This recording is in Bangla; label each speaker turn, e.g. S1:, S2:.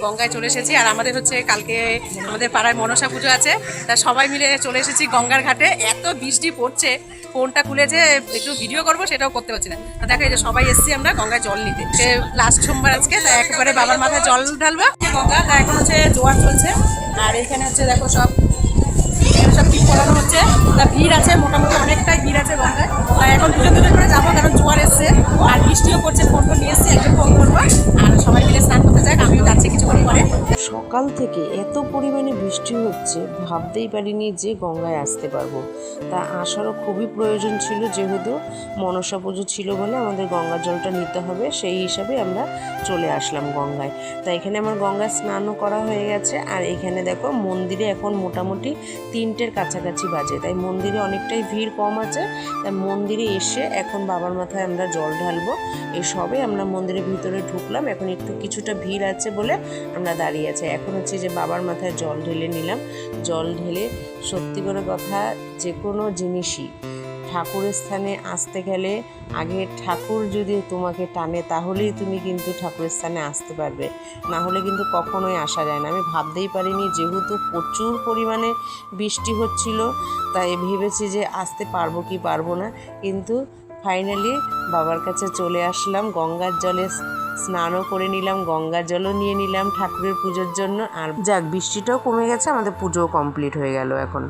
S1: গঙ্গায় চলে এসেছি। আর আমাদের হচ্ছে কালকে আমাদের পাড়ায় মনসা পুজো আছে, তা সবাই মিলে চলে এসেছি গঙ্গার ঘাটে। এত বৃষ্টি পড়ছে, ফোনটা খুলে যে একটু ভিডিও করবো সেটাও করতে পারছি না। তা দেখো এই যে সবাই এসেছি আমরা গঙ্গায় জল নিতে, সে লাস্ট সোমবার আজকে, তাই একেবারে বাবার মাথায় জল ঢালবো গঙ্গা। তা এখন হচ্ছে জোয়ার চলছে, আর এখানে হচ্ছে দেখো সব টিপ পড়ানো হচ্ছে। তা ভিড় আছে, মোটামুটি অনেকটাই ভিড় আছে গঙ্গায়। তাই এখন দুজন দুজন করে যাবো, কারণ জোয়ার এসছে আর বৃষ্টিও পড়ছে। ফোন নিয়ে এসছি, একজন ফোন করবো আর সবাই মিলে স্নান করতে যাক। আমিও যাচ্ছি কিছুক্ষণ পরে।
S2: সকাল থেকে এত পরিমাণে বৃষ্টি হচ্ছে, ভাবতেই পারিনি যে গঙ্গায় আসতে পারবো। তা আসারও খুবই প্রয়োজন ছিল, যেহেতু মনসা পুজো ছিল বলে আমাদের গঙ্গার জলটা নিতে হবে, সেই হিসাবে আমরা চলে আসলাম গঙ্গায়। তা এখানে আমার গঙ্গায় স্নানও করা হয়ে গেছে। আর এখানে দেখো মন্দিরে এখন মোটামুটি 3টের কাছাকাছি বাজে, তাই মন্দিরে অনেকটাই ভিড় কম আছে। তাই মন্দিরে এসে এখন বাবার মাথায় আমরা জল ঢালবো। এই সবে আমরা মন্দিরের ভিতরে ঢুকলাম, এখন একটু কিছুটা ভিড় আছে বলে আমরা দাঁড়িয়ে আছি। এখন হচ্ছে যে বাবার মাথায় জল ঢেলে নিলাম। জল ঢেলে সত্যি করে কথা, যে কোনো জিনিসই ঠাকুরের স্থানে আসতে গেলে আগে ঠাকুর যদি তোমাকে টানে তাহলেই তুমি কিন্তু ঠাকুরের স্থানে আসতে পারবে, না হলে কিন্তু কখনোই আসা যায় না। আমি ভাবতেই পারিনি, যেহেতু প্রচুর পরিমাণে বৃষ্টি হচ্ছিল, তাই ভেবেছি যে আসতে পারবো কি পারবো না, কিন্তু ফাইনালি বাবার কাছে চলে আসলাম। গঙ্গার জলে স্নানও করে নিলাম, গঙ্গার জলও নিয়ে নিলাম ঠাকুরের পুজোর জন্য। আর যাক, বৃষ্টিটাও কমে গেছে, আমাদের পুজোও কমপ্লিট হয়ে গেল এখন।